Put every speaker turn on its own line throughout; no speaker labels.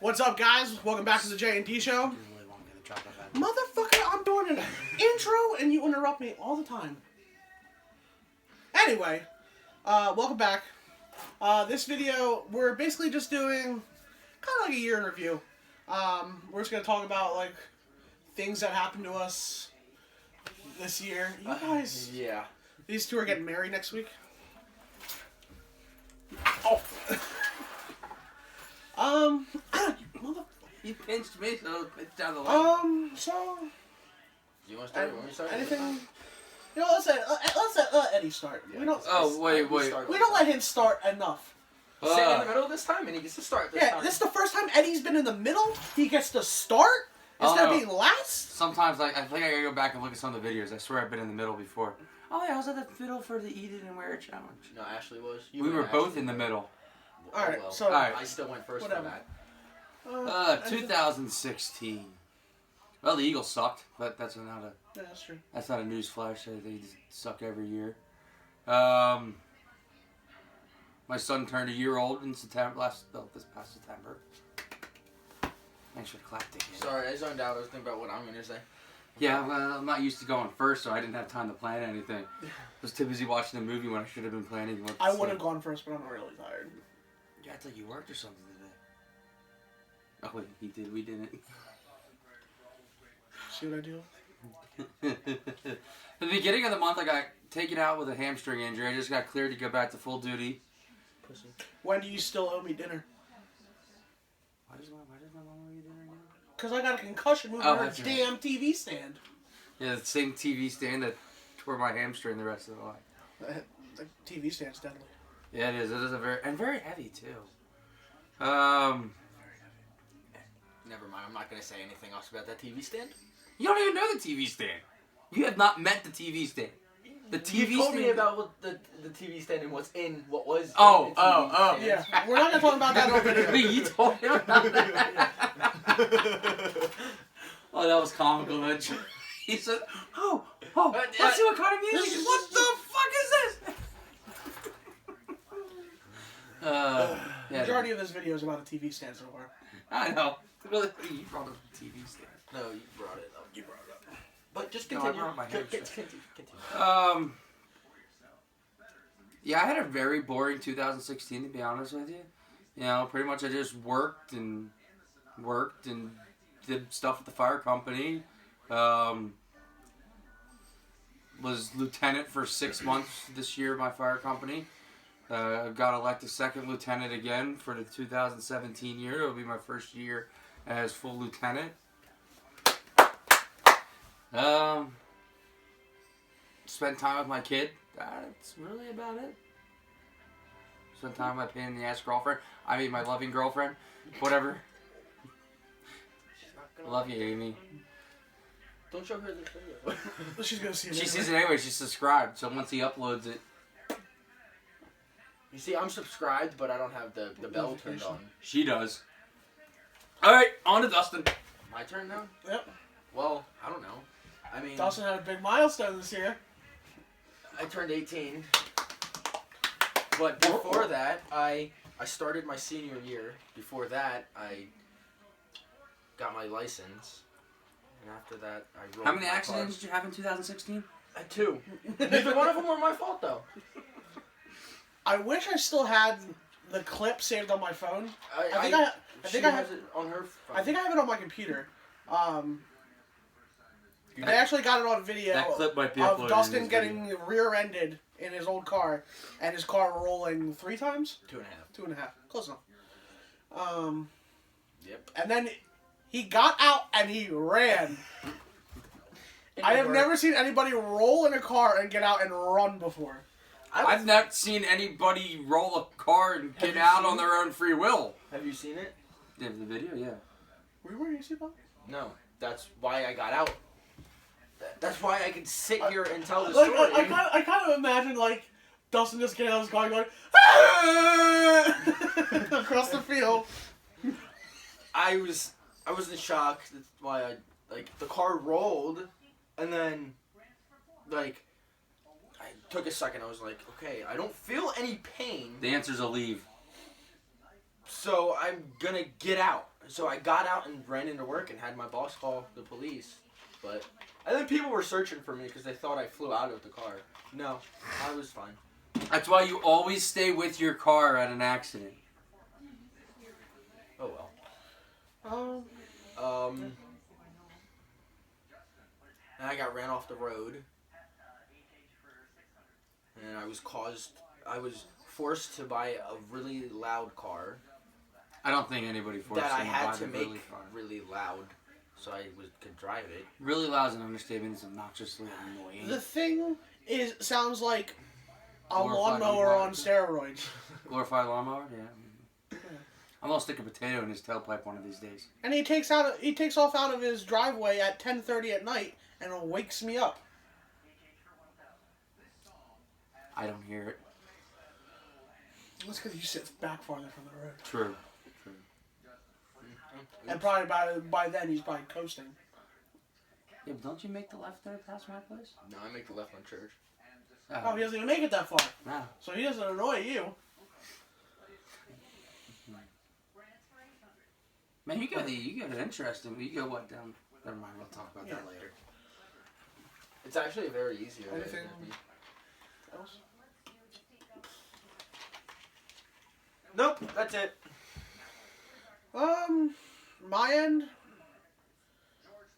What's up, guys? Welcome back to the J&D Show. Motherfucker, I'm doing an intro and you interrupt me all the time. Anyway, welcome back. This video, we're basically just doing kind of like a year in review. We're just going to talk about, like, things that happened to us this year. You guys...
yeah.
These two are getting married next week.
Oh.
You pinched me, so it's down the line.
So...
Do you want to start? Want me to start?
Anything... You know, let's let Eddie start.
Yeah,
We don't...
Oh, wait.
We don't let him start enough.
Sit in the middle this time, and he gets to start this time.
This is the first time Eddie's been in the middle. He gets to start instead of being last.
Sometimes, like, I think I gotta go back and look at some of the videos. I swear I've been in the middle before. Oh, yeah, I was at the middle for the Eat It and Wear It challenge.
No, Ashley was.
We were both in the middle.
Alright,
well,
so...
Alright.
I still went first
Whatever.
for that.
2016. Well, the Eagles sucked, but that's not a...
Yeah, that's true.
That's not a news flash. They just suck every year. My son turned a year old in September. This past September. Thanks for the clap, Dick.
Sorry, I zoned out. I was thinking about what I'm going to say.
Yeah, well, I'm not used to going first, so I didn't have time to plan anything. I was too busy watching the movie when I should have been planning what to
I
say.
would have gone first, but I'm really tired.
Yeah, I thought you worked or something today. Oh, wait, he did. We didn't.
See what I do?
At the beginning of the month, I got taken out with a hamstring injury. I just got cleared to go back to full duty.
Pussy.
When do you still owe me dinner?
Why does my mom owe you dinner again?
Because I got a concussion moving her
that's right.
damn TV stand.
Yeah, the same TV stand that tore my hamstring the rest of the life.
The TV stand's deadly.
Yeah, it is. It is very heavy too.
Never mind. I'm not going to say anything else about that TV stand.
You don't even know the TV stand. You have not met the TV stand. The TV
You told
stand.
me about what the TV stand and what's in what was.
Oh,
in the TV stand.
Yeah, we're not going to talk about that in our video.
You told him about that. Oh, that was comical. That he said, "Oh, let's see what kind of music is. What the fuck is this?" Yeah.
The majority of this video is about a TV stand so far.
I know. Really, you brought up the TV stand.
No, you brought it up. You brought it up. But just
No, I
continue.
brought my hamstring.
Continue.
Yeah, I had a very boring 2016 to be honest with you. You know, pretty much I just worked and did stuff at the fire company. Was lieutenant for 6 months this year at my fire company. Got elected second lieutenant again for the 2017 year. It'll be my first year as full lieutenant. Spent time with my kid. That's really about it. Spent time with my pain in the ass girlfriend. I mean, my loving girlfriend. Whatever. Love you, Amy.
Don't show her this video.
She's going to see it
She
anyway.
sees it anyway. She's subscribed. So once he uploads it,
You see, I'm subscribed, but I don't have the bell turned on.
she does. All right, on to Dustin.
My turn now?
Yep.
Well, I don't know. I mean,
Dawson had a big milestone this year.
I turned 18. But before that, I started my senior year. Before that, I got my license. And after that, I rode
How many
my
accidents
car.
did you have in 2016?
I had 2. Neither one of them were my fault, though.
I wish I still had the clip saved on my phone. I think
She
I
has
have
it on her phone.
I think I have it on my computer. I actually got it on video
That clip might be
of
uploaded in
Dustin
this
getting rear-ended in his old car, and his car rolling 3 times?
2.5.
2.5. Close enough.
Yep.
And then he got out and he ran. I have never seen anybody roll in a car and get out and run before.
I've never seen anybody roll a car and get out on their own free will.
Have you seen it?
Yeah, the video, yeah.
Were you wearing a seatbelt?
No. That's why I got out. That's why I could sit here and tell the
Like,
story.
I kind of imagine, like, Dustin just getting out of his car and going, "Ah!" across the field.
I was in shock. That's why the car rolled, and then, I took a second. I was like, okay, I don't feel any pain.
The answer's a leave.
So I'm gonna get out. So I got out and ran into work and had my boss call the police. But and then people were searching for me because they thought I flew out of the car. No, I was fine.
That's why you always stay with your car at an accident.
Oh well. And I got ran off the road. And I was forced to buy a really loud car
I don't think anybody forced
that I
them
had
buy
to
the
make
really car.
really loud so I could drive it.
Really loud is an understatement. It's obnoxiously annoying.
The thing sounds like a
Glorified
lawnmower
lawnmower.
on steroids.
Glorified lawnmower? Yeah. I'm gonna stick a potato in his tailpipe one of these days.
And he takes off out of his driveway at 10:30 at night and wakes me up.
I don't hear it.
That's because you sit back farther from the road.
True.
And probably by then he's probably coasting.
Yeah, but don't you make the left there past my place?
No, I make the left on church.
Oh, he doesn't even make it that far.
No.
So he doesn't annoy you.
Man, you got it interesting. You go what down? Never mind. We'll talk about that later.
It's actually a very easy way.
Anything else?
Nope, that's it.
My end,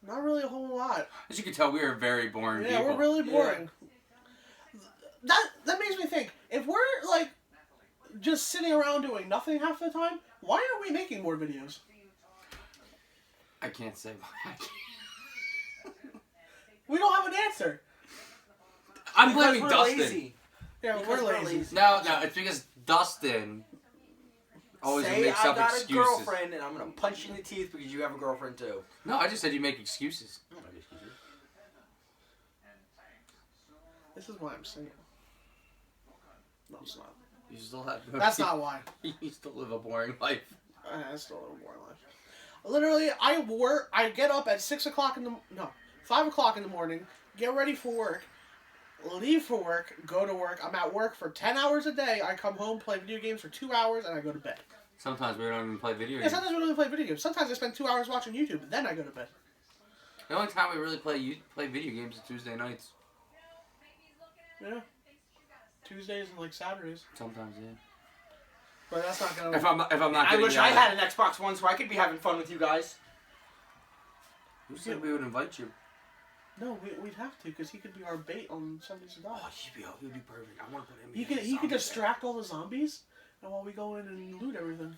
not really a whole lot.
As you can tell, we are very boring
Yeah,
people.
we're really boring. That makes me think, if we're like just sitting around doing nothing half the time, why aren't we making more videos?
I can't say why.
We don't have an answer.
I'm blaming
we're
Dustin.
lazy.
Yeah,
Because
we're lazy.
No, it's because Dustin always
Say
makes
I
up
got
excuses.
a girlfriend and I'm gonna punch you in the teeth because you have a girlfriend too.
No, I just said you make excuses.
This is why I'm single. No, it's not.
You still have.
That's not why.
You still live a boring life.
I still live a boring life. Literally, I get up at 5 o'clock in the morning, get ready for work, leave for work, go to work. I'm at work for 10 hours a day. I come home, play video games for 2 hours, and I go to bed.
Sometimes we don't even play video
Yeah,
games.
sometimes we don't even play video games. Sometimes I spend 2 hours watching YouTube, then I go to bed.
The only time we really play video games is Tuesday nights.
Yeah. Tuesdays and like Saturdays.
Sometimes, yeah.
But that's not gonna.
If I'm not.
I
getting
wish I had an Xbox One so I could be having fun with you guys.
Who said we would invite you?
No, we'd have to, because he could be our bait on Sundays to Die.
Oh, he'd be perfect. I want to put him.
He could distract all the zombies, and while we go in and loot everything.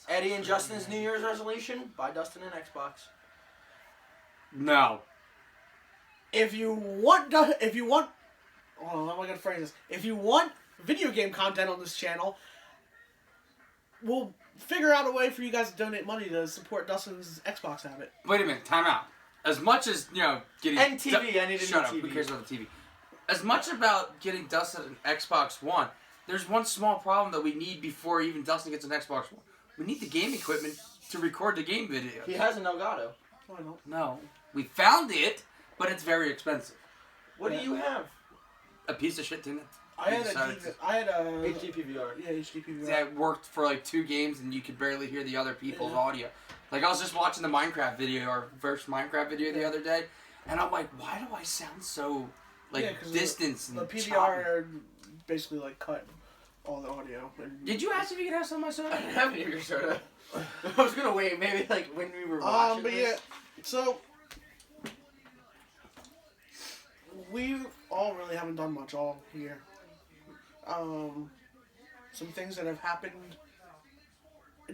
Eddie and Justin's New Year's resolution: buy Dustin an Xbox.
No.
If you want, hold on, how am I gonna phrase this? If you want video game content on this channel, we'll figure out a way for you guys to donate money to support Dustin's Xbox habit.
Wait a minute. Time out. As much as getting
And TV, I need a new
shut up.
TV.
Who cares about the TV? As much about getting Dustin an Xbox One, there's one small problem that we need before even Dustin gets an Xbox One. We need the game equipment to record the game video.
He has an Elgato.
No, I don't.
No, we found it, but it's very expensive.
What do you have?
A piece of shit didn't it?
I had a
HDPVR.
Yeah, HDPVR.
That worked for like 2 games, and you could barely hear the other people's audio. Like I was just watching the Minecraft video, our first Minecraft video the other day, and I'm like, why do I sound so distance and
the PVR
choppy?
basically like cut all the audio.
Did you ask if you could have some of my soda?
I didn't have any of your soda. I was gonna wait, maybe like when we were watching
but
this.
yeah, so we all really haven't done much all year. Some things that have happened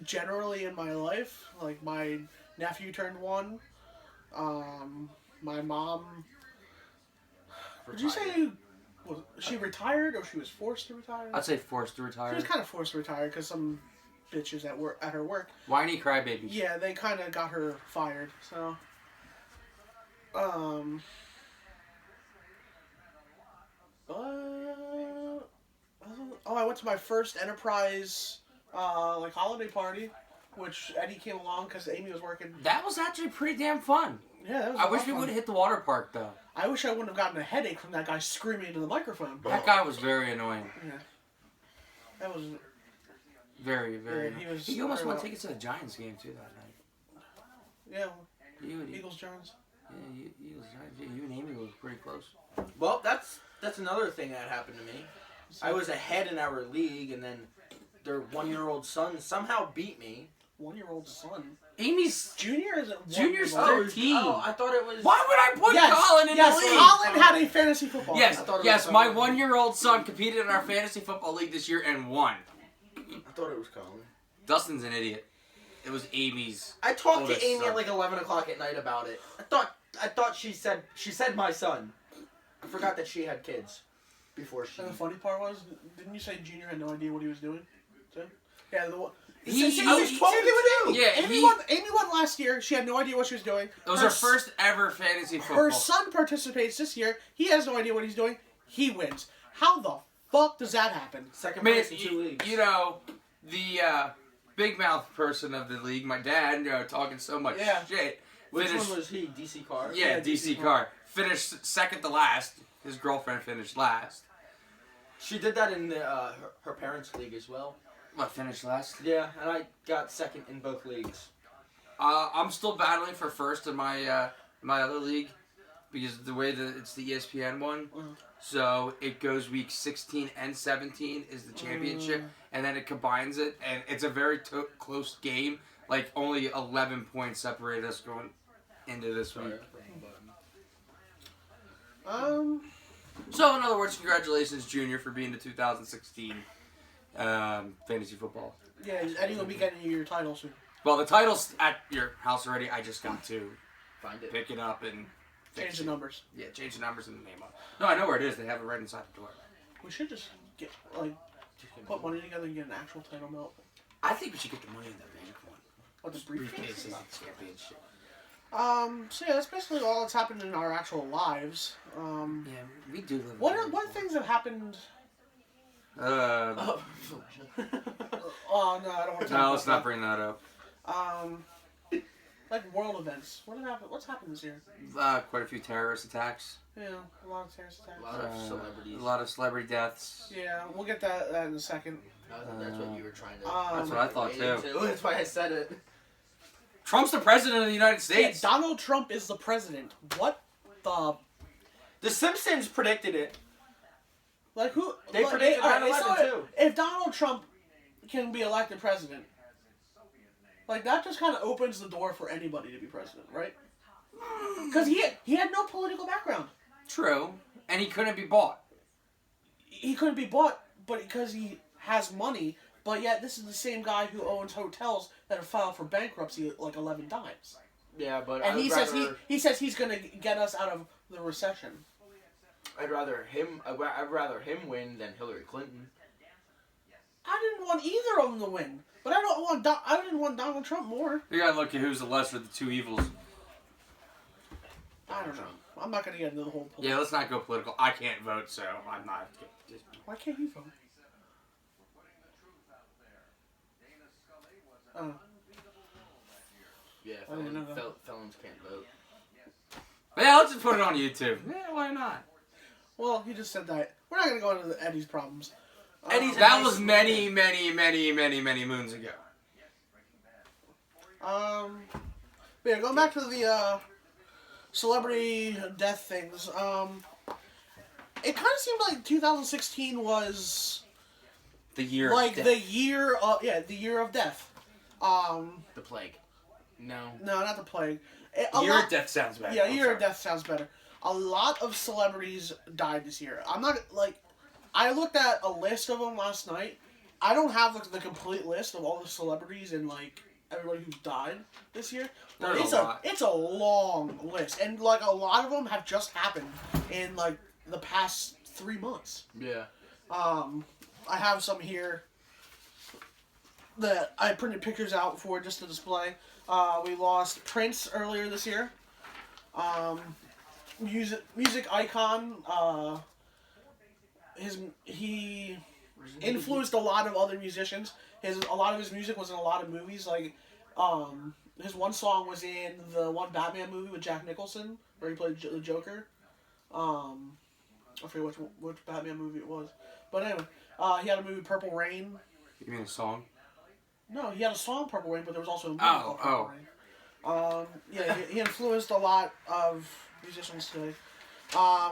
generally in my life, like my nephew turned 1. My mom. Would you say was she retired or she was forced to retire?
I'd say forced to
She
retire.
was kind of forced to retire because some bitches at her work.
Whiny crybabies.
Yeah, they kind of got her fired. So, I went to my first Enterprise holiday party, which Eddie came along because Amy was working.
That was actually pretty damn fun.
Yeah, that was.
I
a lot
wish
of
we
fun.
would have hit the water park though.
I wish I wouldn't have gotten a headache from that guy screaming into the microphone.
That guy was very annoying.
Yeah, that was.
Very, very.
Yeah,
He almost
very
won
well.
tickets to the Giants game too that night.
Yeah,
You and
Eagles Giants.
Eagles Giants. Yeah, you and Amy was pretty close.
Well, that's another thing that happened to me. I was ahead in our league, and then their 1-year-old son somehow beat me.
1-year-old son.
Amy's
Junior is it?
Junior's
1-year-old?
13.
Oh, I thought it was.
Why would I put
Yes,
Colin in
yes,
the league?
Colin had a fantasy football.
Yes,
I thought it
yes.
was
My
Colin.
1-year-old son competed in our fantasy football league this year and won.
I thought it was Colin.
Dustin's an idiot. It was Amy's.
I talked
oldest
to Amy
son.
at like 11 o'clock at night about it. I thought she said my son. I forgot that she had kids before she.
And the funny part was, didn't you say Junior had no idea what he was doing? So, yeah, the one.
He-
Same
he-
thing with Amy.
Yeah,
Amy won last year. She had no idea what she was doing.
It was her first ever fantasy football.
Her son participates this year. He has no idea what he's doing. He wins. How the fuck does that happen?
Second
Man,
place in 2 leagues.
you know, the big mouth person of the league, my dad, talking so much
Yeah.
shit.
Which
finished-
one was he? DC Carr?
Yeah,
Yeah,
DC
DC
Carr. Finished second to last. His girlfriend finished last.
She did that in the, her parents' league as well.
What, finished last?
Yeah, and I got second in both leagues.
I'm still battling for first in my my other league because the way that it's the ESPN one.
Mhm.
So it goes week 16 and 17 is the championship, and then it combines it, and it's a very close game. Like only 11 points separate us going into this week. So in other words, congratulations, Junior, for being the 2016 fantasy football.
Yeah, Eddie will be getting you your title soon.
Well, the title's at your house already. I just got to
Find it.
pick it up and
Change
fix
the
it.
numbers.
Yeah, change the numbers and the name on it. No, I know where it is. They have it right inside the door.
We should just get put money together and get an actual title belt.
I think we should get the money in the bank one.
What, the briefcase?
Briefcase is the championship.
So yeah, that's basically all that's happened in our actual lives.
Yeah, we do live.
What things have happened?
Oh,
Oh no, I don't want to.
no, let's not bring that up.
Like world events. What's happened this year?
Quite a few terrorist attacks.
Yeah, a lot of terrorist attacks.
A lot of celebrities.
A lot of celebrity deaths.
Yeah, we'll get that in a second.
I thought that's what you were trying to.
That's what I thought too.
That's why I said it.
Trump's the president of the United
Yeah,
States.
Donald Trump is the president. What the?
The Simpsons predicted it.
Like who?
They
like,
predicted
alright,
9/11
so
too.
If Donald Trump can be elected president, like that just kind of opens the door for anybody to be president, right? Because he had no political background.
True, and he couldn't be bought.
He couldn't be bought, but because he has money. But yet, this is the same guy who owns hotels that have filed for bankruptcy like 11 times.
Yeah, but
And he says he's gonna get us out of the recession.
I'd rather him win than Hillary Clinton.
I didn't want either of them to win, but I didn't want Donald Trump more.
You gotta look at who's the lesser of the two evils.
I don't know. I'm not gonna get into the whole.
Yeah, let's not go political. I can't vote, so I'm not.
Why can't you vote? Oh.
Yeah,
I didn't know that.
felons can't vote.
But yeah, let's just put it on YouTube. Yeah, why not?
Well, he just said that. We're not gonna go into Eddie's problems.
That was many, many, many, many, many moons ago.
But yeah, going back to the celebrity death things. It kind of seemed like 2016 was
The year.
like
of
the
death.
year of death.
The plague. No.
No, not the plague.
Year of death sounds better.
Yeah,
I'm
year
sorry.
of death sounds better. A lot of celebrities died this year. I'm not like. I looked at a list of them last night. I don't have the complete list of all the celebrities and like everybody who's died this year. But
There's a lot.
It's a long list, and like a lot of them have just happened in like the past 3 months.
Yeah.
I have some here that I printed pictures out for just to display. We lost Prince earlier this year. Music icon. He influenced a lot of other musicians. A lot of his music was in a lot of movies. Like, his one song was in the one Batman movie with Jack Nicholson, where he played the Joker. I forget which Batman movie it was. But anyway, he had a movie, Purple Rain.
You mean a song?
No, he had a song Purple Rain, but there was also a movie
Oh,
called Purple Rain. Yeah, he influenced a lot of musicians today.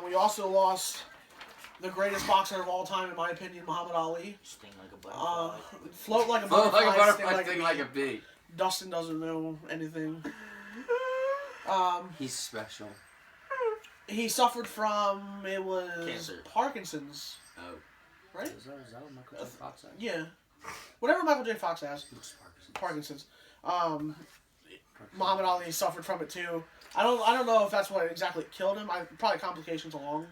We also lost the greatest boxer of all time, in my opinion, Muhammad Ali.
Sting like a butterfly.
Float like a
Float
butterfly,
like a butterfly,
sting
sting
like
like a bee.
Dustin doesn't know anything.
He's special.
He suffered from, it was
Cancer.
Parkinson's,
Oh.
right?
Is that what Michael J. Fox said?
Yeah. Whatever Michael J. Fox has.
He looks Parkinson's.
Parkinson's. Muhammad Ali suffered from it too. I don't know if that's what exactly killed him. Probably complications along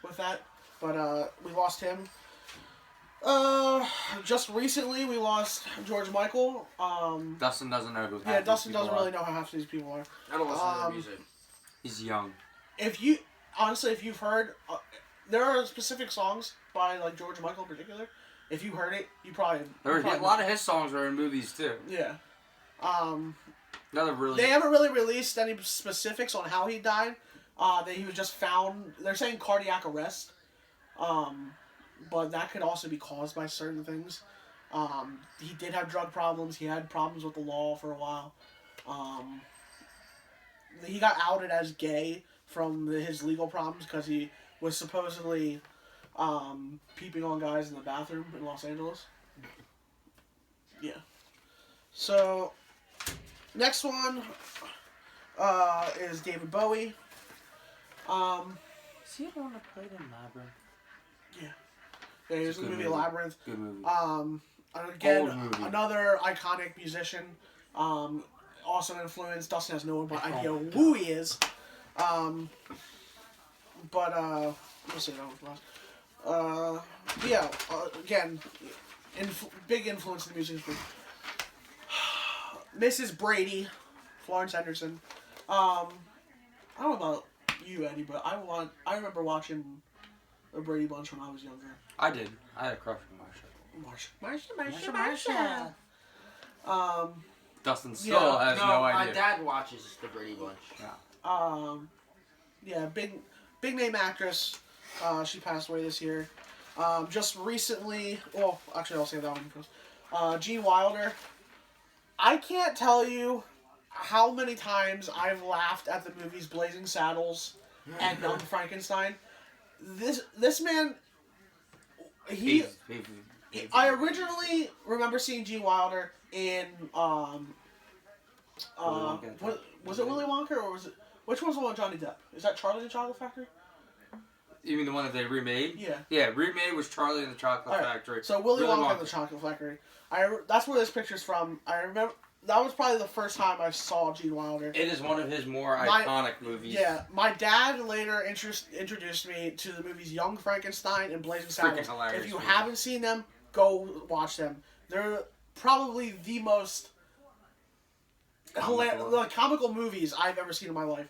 with that. But we lost him. Just recently we lost George Michael.
Dustin doesn't know who half
Yeah,
these
Dustin
people
doesn't
are.
really know how half these people are.
I don't listen to their music.
He's young.
If you've heard, there are specific songs by like George Michael in particular. If you heard it, you probably
A lot of his songs are in movies too.
Yeah.
Another really.
They haven't really released any specifics on how he died. That he was just found. They're saying cardiac arrest. But that could also be caused by certain things. He did have drug problems. He had problems with the law for a while. He got outed as gay from his legal problems because he was supposedly peeping on guys in the bathroom in Los Angeles. Yeah. So, next one is David Bowie.
Is he the one that played in Labyrinth?
Yeah, there's the movie Labyrinth.
Good movie.
Again,
Old movie.
another iconic musician. Also influenced. Dustin has no idea who he is. But let's see that was last. Yeah. Again, big influence in the music industry. Mrs. Brady, Florence Henderson. I don't know about you, Eddie, but I remember watching the Brady Bunch when I was younger.
I did. I had a crush on Marsha.
Marsha.
Dustin still has no idea.
My dad watches the Brady Bunch.
Yeah, big name actress. She passed away this year. Just recently, well, actually I'll say that one first. Gene Wilder. I can't tell you how many times I've laughed at the movies Blazing Saddles and Young Frankenstein. This man, I originally remember seeing Gene Wilder in was it Willy Wonka or was it, which one's the one with Johnny Depp? Is that Charlie and the Chocolate Factory?
You mean the one that they remade?
Yeah.
Yeah, remade was Charlie and the Chocolate Factory.
So Willy Wonka and the Chocolate Factory. That's where this picture's from. I remember that was probably the first time I saw Gene Wilder.
It is one of his more iconic movies.
Yeah, my dad later introduced me to the movies Young Frankenstein and Blazing Saddles.
Hilarious
If you
movie.
haven't seen them, go watch them. They're probably the most comical movies I've ever seen in my life.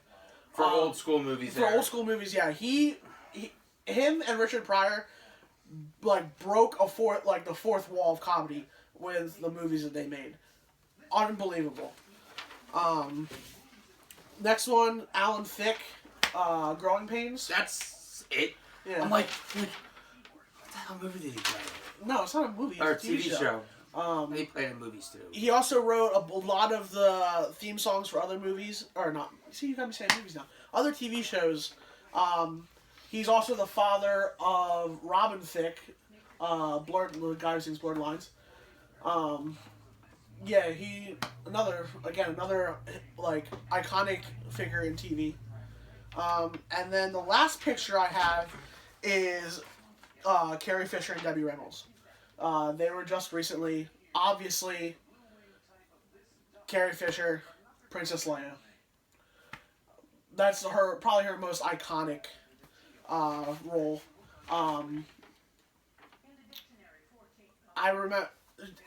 For old school movies.
For old school movies, yeah. Him and Richard Pryor broke the fourth wall of comedy with the movies that they made. Unbelievable. Next one, Alan Thicke, Growing Pains.
That's it.
Yeah.
I'm like, what the hell movie did he play?
No, it's not a movie.
Or
It's
a TV show. He played in movies too.
He also wrote a lot of the theme songs for other movies, or not. See, you got me saying movies now. Other TV shows. He's also the father of Robin Thicke, the guy who sings Blurred Lines. Yeah, another iconic figure in TV. And then the last picture I have is Carrie Fisher and Debbie Reynolds. They were just recently, obviously, Carrie Fisher, Princess Leia. That's probably her most iconic role. I remember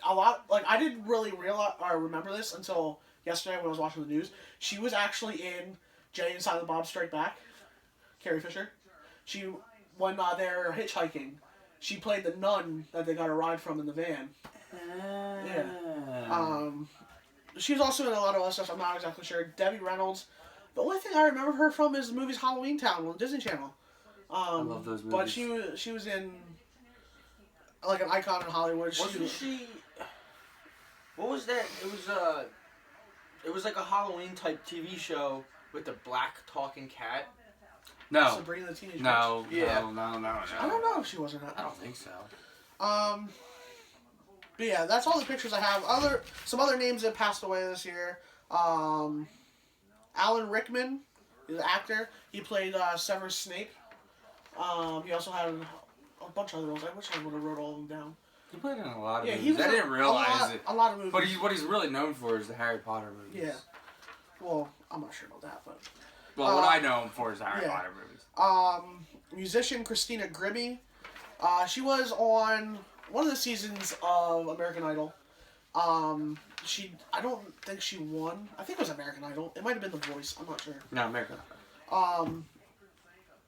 a lot. I didn't really realize or remember this until yesterday when I was watching the news. She was actually in Jay and Silent Bob Strike Back. Carrie Fisher. When they're hitchhiking, she played the nun that they got a ride from in the van. Yeah. She was also in a lot of other stuff. I'm not exactly sure. Debbie Reynolds. The only thing I remember her from is the movies Halloween Town on Disney Channel.
I love those movies.
But she was in an icon in Hollywood.
Wasn't she? What was that? It was like a Halloween type TV show with a black talking cat.
No.
Sabrina the Teenage Witch.
No.
Yeah.
No.
I don't know if she was or not.
I don't think so.
But yeah, that's all the pictures I have. Some other names that passed away this year. Alan Rickman, he's an actor. He played Severus Snape. He also had a bunch of other roles. I wish I would have wrote all of them down.
He played in a lot of
Yeah,
movies.
he was
I didn't realize it.
a lot of movies.
But what he's really known for is the Harry Potter movies.
Yeah. Well, I'm not sure about that, but
Well, what I know him for is the Harry
yeah.
Potter movies.
Musician Christina Grimmie. She was on one of the seasons of American Idol. I don't think she won. I think it was American Idol. It might have been The Voice. I'm not sure.
No, American.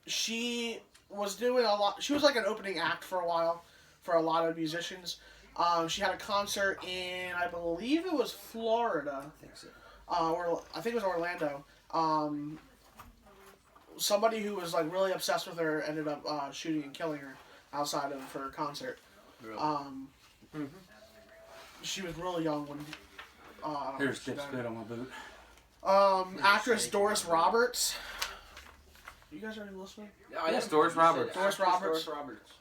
She was doing a lot. She was like an opening act for a while for a lot of musicians. She had a concert in, I believe it was Florida.
I think so.
Or I think it was Orlando. Somebody who was like really obsessed with her ended up shooting and killing her outside of her concert.
Really?
She was really young when.
Here's
she
dip
died.
spit on my boot.
Actress Doris Roberts. You guys already listening?
Yeah,
Yes, Doris Roberts.
Doris Roberts.
Doris Roberts.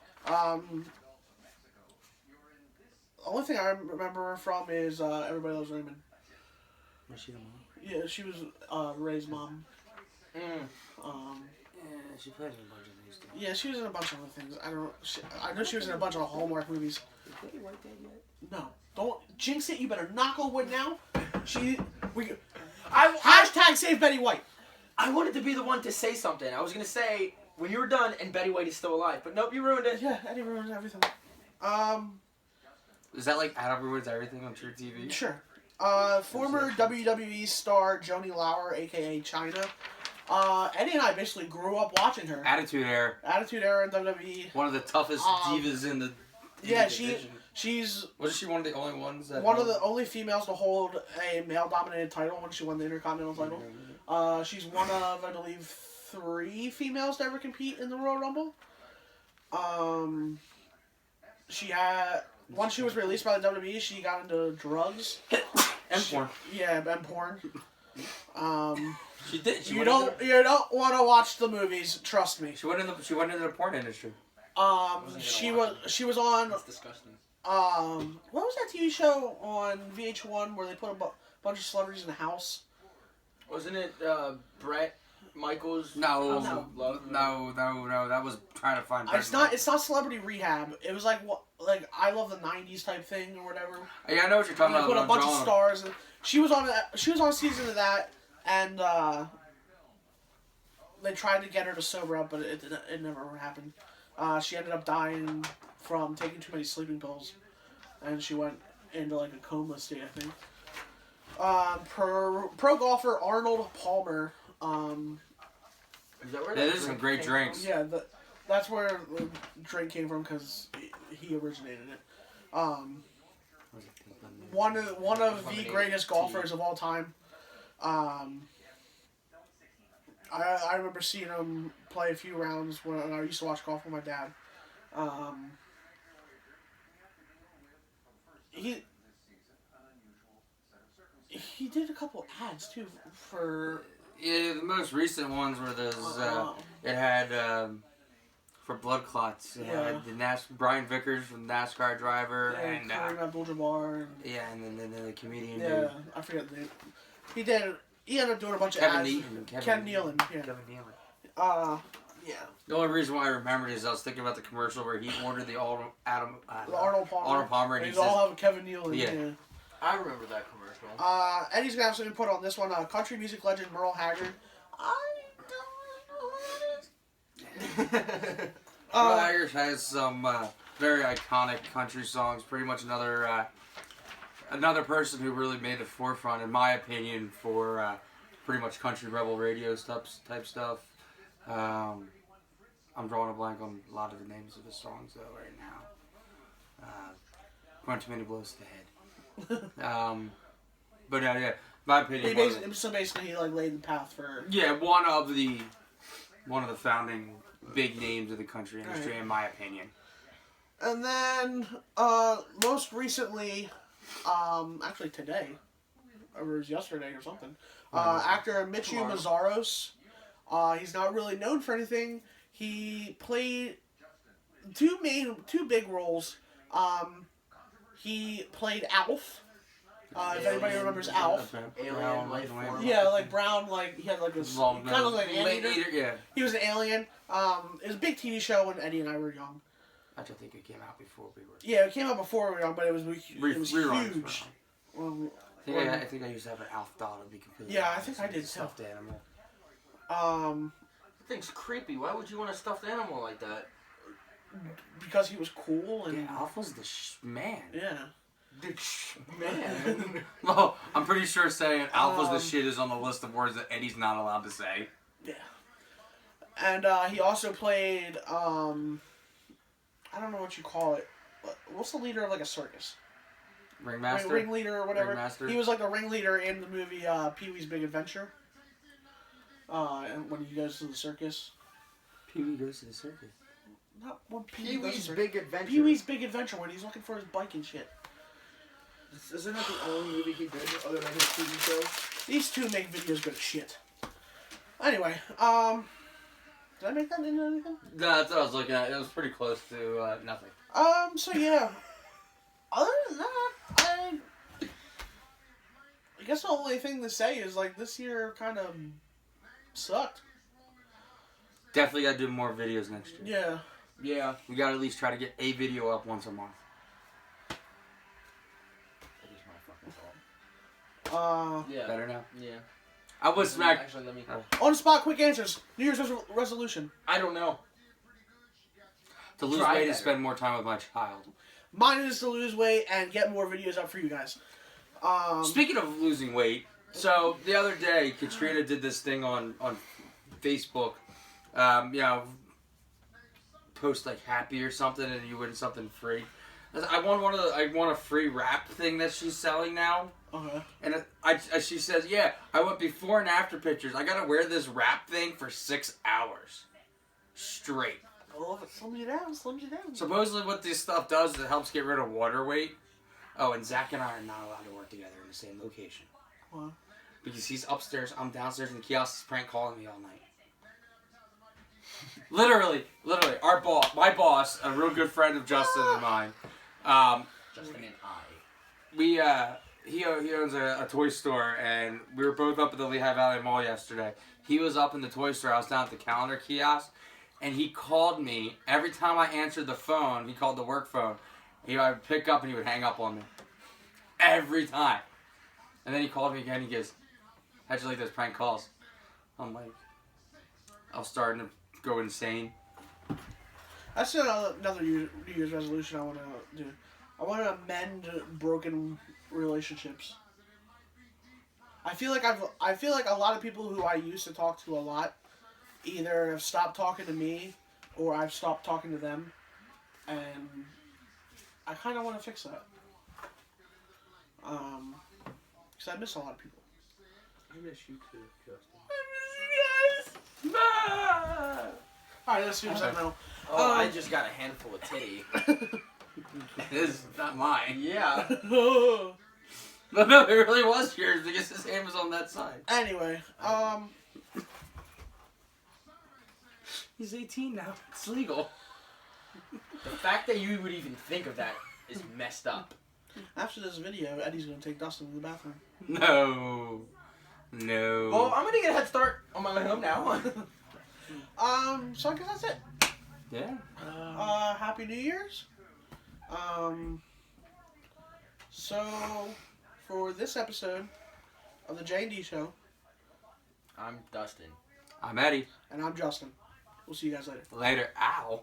The only thing I remember her from is Everybody Loves Raymond.
Was she the mom?
Yeah, she was Ray's mom.
Mm.
Yeah, she played in a bunch of things too.
Yeah, she was in a bunch of other things. I know she was in a bunch of Hallmark movies.
Is Betty White dead yet?
No, don't jinx it. You better knock on wood now.
I
Hashtag save Betty White.
wanted to be the one to say something. I was gonna say when you were done and Betty White is still alive, but nope, you ruined it.
Yeah, Eddie ruins everything.
Is that like Adam Ruins Everything on True TV?
Sure. Former WWE star Joni Lauer, aka Chyna. Eddie and I basically grew up watching her.
Attitude Era.
Attitude Era in WWE.
One of the toughest divas in the
Yeah,
division.
she's
Wasn't she one of the only ones that
one of the only females to hold a male-dominated title when she won the Intercontinental title. She's one of, I believe, 3 females to ever compete in the Royal Rumble. She had once she was released by the WWE, she got into drugs
and porn.
Yeah, and porn.
She did.
You don't want to watch the movies. Trust me.
She went into the porn industry.
She was on.
That's disgusting.
What was that TV show on VH1 where they put a bunch of celebrities in a house?
Wasn't it Brett Michaels?
No,
Love?
no. That was trying to find.
It's not Celebrity Rehab. It was like I Love the '90s type thing or whatever.
Yeah, I know what you're talking about.
With a bunch of stars. And she was on a season of that, and they tried to get her to sober up, but it never happened. She ended up dying from taking too many sleeping pills, and she went into like a coma state, I think. Pro golfer Arnold Palmer.
Is that where
There's some great drinks.
Yeah, that's where the drink came from because he originated it. One of the greatest golfers of all time. I remember seeing him play a few rounds when I used to watch golf with my dad. He did a couple ads too for.
Yeah, the most recent ones were those. It had for blood clots. It had the Brian Vickers from NASCAR driver and
Kareem Abdul-Jabbar.
Yeah, and then the comedian.
Yeah,
dude.
I forget the name. He ended up doing a bunch of
Kevin
ads.
Nealon.
Ken Nealon. Yeah.
Kevin Nealon.
Yeah.
The only reason why I remembered is I was thinking about the commercial where he ordered the Arnold
Arnold Palmer.
Arnold Palmer, and he
they
says,
all have Kevin Nealon.
Yeah.
Yeah.
I remember that commercial.
Eddie's gonna have something put on this one. Country music legend Merle Haggard. I don't know what it is.
Merle Haggard has some very iconic country songs. Pretty much another person who really made the forefront, in my opinion, for pretty much country rebel radio type stuff. I'm drawing a blank on a lot of the names of his songs though right now. Going too many blows to the head. But yeah, my opinion.
So basically, he laid the path for.
Yeah, one of the founding big names of the country industry, in my opinion.
And then, most recently, actually today, or it was yesterday or something. Actor Michu Mazzaros. He's not really known for anything. He played two big roles. He played Alf. If anybody remembers Alf.
Alien life form.
Yeah, like brown, like he had like this kind of like an alien.
Yeah.
He was an alien. It was a big TV show when Eddie and I were young.
I don't think it came out before we were.
Yeah, it came out before we were young, but it was
Reruns,
huge.
I think I used to have an Alf doll to be completely.
Yeah, I think I did too.
Stuffed animal.
That thing's creepy. Why would you want a stuffed animal like that?
Because he was cool and
Yeah, Alf was the man.
yeah.
Man.
Well, I'm pretty sure saying Alf was the shit is on the list of words that Eddie's not allowed to say.
Yeah. And he also played I don't know what you call it. What's the leader of like a circus?
Ringmaster.
Ringleader or whatever.
Ringmaster.
He was like the ringleader in the movie Pee-wee's Big Adventure. And when he goes to the circus.
Pee-wee goes to the circus.
Not when Pee-wee goes to the
Pee-wee's
circus.
Big Adventure.
Pee-wee's Big Adventure when he's looking for his bike and shit.
Isn't that the only movie he did other than his TV show?
These two make videos good as shit. Anyway, did I make that into anything?
No, that's what I was looking at. It was pretty close to nothing.
So yeah. Other than that, I guess the only thing to say is like this year kind of sucked.
Definitely got to do more videos next year.
Yeah.
Yeah.
We got to at least try to get a video up once a month.
That is my fucking fault. Yeah.
Better now?
Yeah.
I was smacked.
Actually, let me.
On the spot, quick answers. New Year's resolution.
I don't know.
To lose
Try
weight and
better.
spend more time with my child.
Mine is to lose weight and get more videos up for you guys.
Speaking of losing weight, so the other day Katrina did this thing on Facebook. Post like happy or something, and you win something free. I want a free wrap thing that she's selling now.
Okay.
And she says, yeah, I went before and after pictures. I gotta wear this wrap thing for 6 hours straight.
Oh, if it slims you down, slims you down.
Supposedly what this stuff does is it helps get rid of water weight. Oh, and Zach and I are not allowed to work together in the same location.
What?
Because he's upstairs, I'm downstairs, and the kiosk is prank calling me all night. Literally, my boss, a real good friend of Justin and mine.
Justin and
He owns a toy store, and we were both up at the Lehigh Valley Mall yesterday. He was up in the toy store, I was down at the calendar kiosk, and he called me. Every time I answered the phone, he called the work phone. I would pick up and he would hang up on me. Every time. And then he called me again, he goes, how'd you like those prank calls? I'm like, I was starting to go insane.
That's another New Year's resolution I want to do. I want to amend broken relationships. I feel like a lot of people who I used to talk to a lot either have stopped talking to me or I've stopped talking to them, and I kind of want to fix that. Because I miss a lot of people.
I miss you too, Justin.
I miss you guys. All right, let's do something else.
Oh, I just got a handful of titty.
This is not mine.
Yeah.
But no, it really was yours because his hand was on that side.
Anyway,
He's 18 now. It's legal.
The fact that you would even think of that is messed up.
after this video, Eddie's gonna take Dustin to the bathroom.
No. No.
Well, I'm gonna get a head start on my way home now.
So I guess that's it.
Yeah.
Happy New Year's. So for this episode of the J&D Show,
I'm Dustin.
I'm Eddie.
and I'm Justin. We'll see you guys later.
Later. Ow.